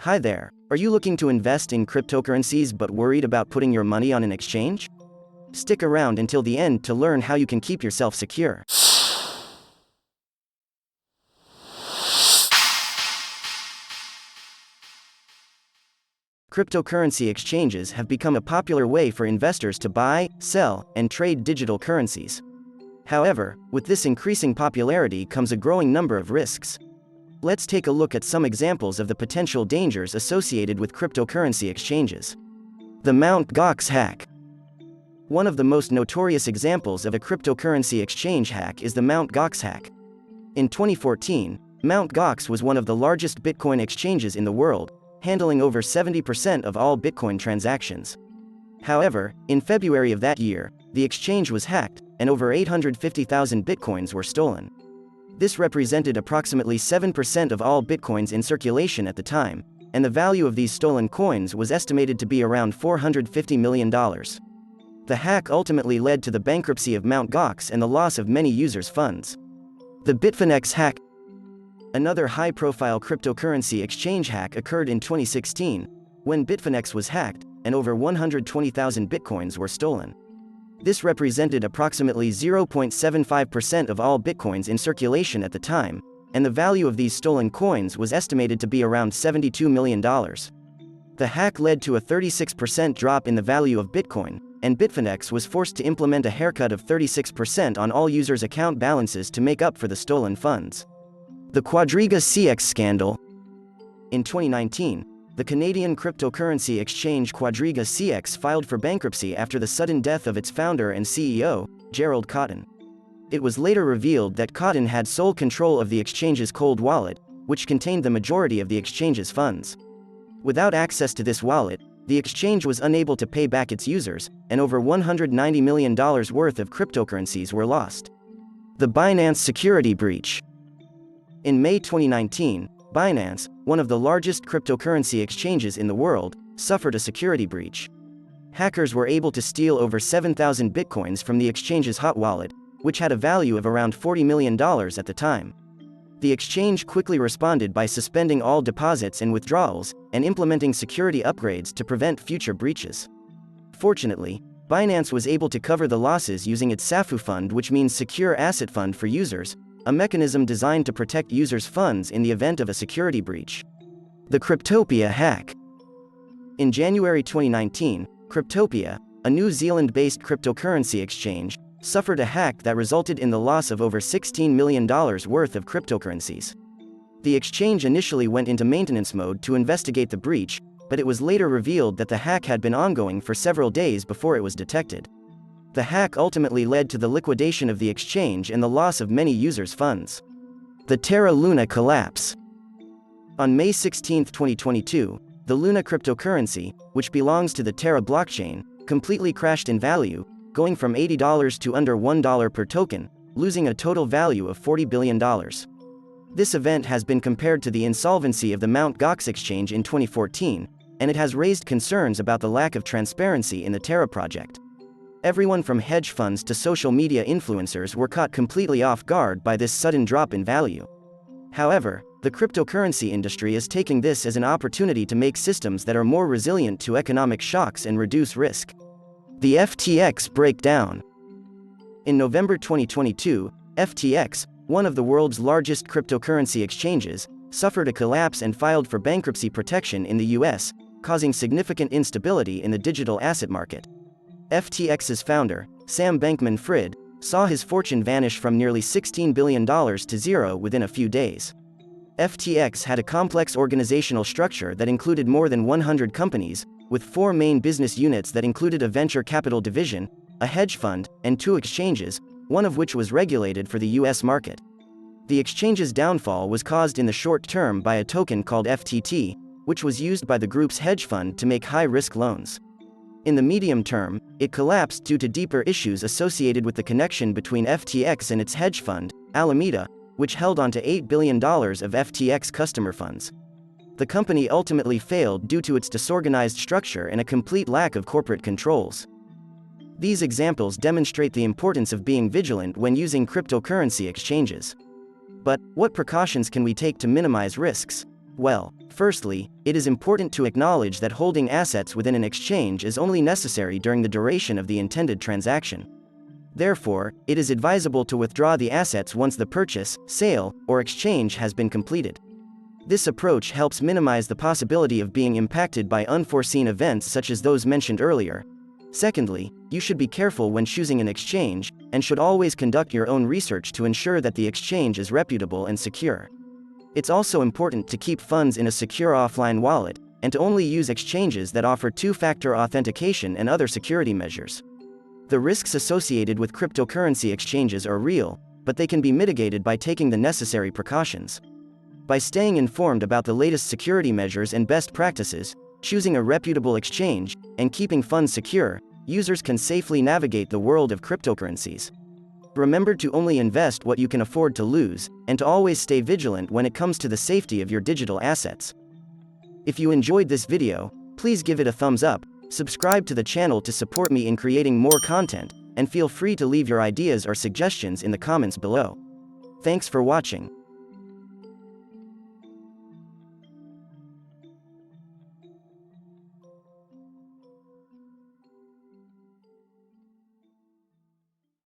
Hi there, are you looking to invest in cryptocurrencies but worried about putting your money on an exchange? Stick around until the end to learn how you can keep yourself secure. Cryptocurrency exchanges have become a popular way for investors to buy, sell, and trade digital currencies. However, with this increasing popularity comes a growing number of risks. Let's take a look at some examples of the potential dangers associated with cryptocurrency exchanges. The Mt.Gox Hack. One of the most notorious examples of a cryptocurrency exchange hack is the Mt.Gox Hack. In 2014, Mt.Gox was one of the largest Bitcoin exchanges in the world, handling over 70% of all Bitcoin transactions. However, in February of that year, the exchange was hacked, and over 850,000 Bitcoins were stolen. This represented approximately 7% of all Bitcoins in circulation at the time, and the value of these stolen coins was estimated to be around $450 million. The hack ultimately led to the bankruptcy of Mt.Gox and the loss of many users' funds. The Bitfinex Hack. Another high-profile cryptocurrency exchange hack occurred in 2016, when Bitfinex was hacked, and over 120,000 Bitcoins were stolen. This represented approximately 0.75% of all Bitcoins in circulation at the time, and the value of these stolen coins was estimated to be around $72 million. The hack led to a 36% drop in the value of Bitcoin, and Bitfinex was forced to implement a haircut of 36% on all users' account balances to make up for the stolen funds. The QuadrigaCX Scandal. In 2019, the Canadian cryptocurrency exchange QuadrigaCX filed for bankruptcy after the sudden death of its founder and CEO, Gerald Cotten. It was later revealed that Cotten had sole control of the exchange's cold wallet, which contained the majority of the exchange's funds. Without access to this wallet, the exchange was unable to pay back its users, and over $190 million worth of cryptocurrencies were lost. The Binance security breach. In May 2019, Binance, one of the largest cryptocurrency exchanges in the world, suffered a security breach. Hackers were able to steal over 7,000 Bitcoins from the exchange's hot wallet, which had a value of around $40 million at the time. The exchange quickly responded by suspending all deposits and withdrawals, and implementing security upgrades to prevent future breaches. Fortunately, Binance was able to cover the losses using its SAFU fund, which means Secure Asset Fund for Users, a mechanism designed to protect users' funds in the event of a security breach. The Cryptopia Hack. In January 2019, Cryptopia, a New Zealand-based cryptocurrency exchange, suffered a hack that resulted in the loss of over $16 million worth of cryptocurrencies. The exchange initially went into maintenance mode to investigate the breach, but it was later revealed that the hack had been ongoing for several days before it was detected. The hack ultimately led to the liquidation of the exchange and the loss of many users' funds. The Terra Luna collapse. On May 16, 2022, the Luna cryptocurrency, which belongs to the Terra blockchain, completely crashed in value, going from $80 to under $1 per token, losing a total value of $40 billion. This event has been compared to the insolvency of the Mt.Gox exchange in 2014, and it has raised concerns about the lack of transparency in the Terra project. Everyone from hedge funds to social media influencers were caught completely off guard by this sudden drop in value. However, the cryptocurrency industry is taking this as an opportunity to make systems that are more resilient to economic shocks and reduce risk. The FTX breakdown. In November 2022, FTX, one of the world's largest cryptocurrency exchanges, suffered a collapse and filed for bankruptcy protection in the US, causing significant instability in the digital asset market. FTX's founder, Sam Bankman-Fried, saw his fortune vanish from nearly $16 billion to zero within a few days. FTX had a complex organizational structure that included more than 100 companies, with 4 main business units that included a venture capital division, a hedge fund, and 2 exchanges, one of which was regulated for the US market. The exchange's downfall was caused in the short term by a token called FTT, which was used by the group's hedge fund to make high-risk loans. In the medium term, it collapsed due to deeper issues associated with the connection between FTX and its hedge fund, Alameda, which held onto $8 billion of FTX customer funds. The company ultimately failed due to its disorganized structure and a complete lack of corporate controls. These examples demonstrate the importance of being vigilant when using cryptocurrency exchanges. But, what precautions can we take to minimize risks? Well, firstly, it is important to acknowledge that holding assets within an exchange is only necessary during the duration of the intended transaction. Therefore, it is advisable to withdraw the assets once the purchase, sale, or exchange has been completed. This approach helps minimize the possibility of being impacted by unforeseen events such as those mentioned earlier. Secondly, you should be careful when choosing an exchange, and should always conduct your own research to ensure that the exchange is reputable and secure. It's also important to keep funds in a secure offline wallet, and to only use exchanges that offer two-factor authentication and other security measures. The risks associated with cryptocurrency exchanges are real, but they can be mitigated by taking the necessary precautions. By staying informed about the latest security measures and best practices, choosing a reputable exchange, and keeping funds secure, users can safely navigate the world of cryptocurrencies. Remember to only invest what you can afford to lose, and to always stay vigilant when it comes to the safety of your digital assets. If you enjoyed this video, please give it a thumbs up, subscribe to the channel to support me in creating more content, and feel free to leave your ideas or suggestions in the comments below. Thanks for watching.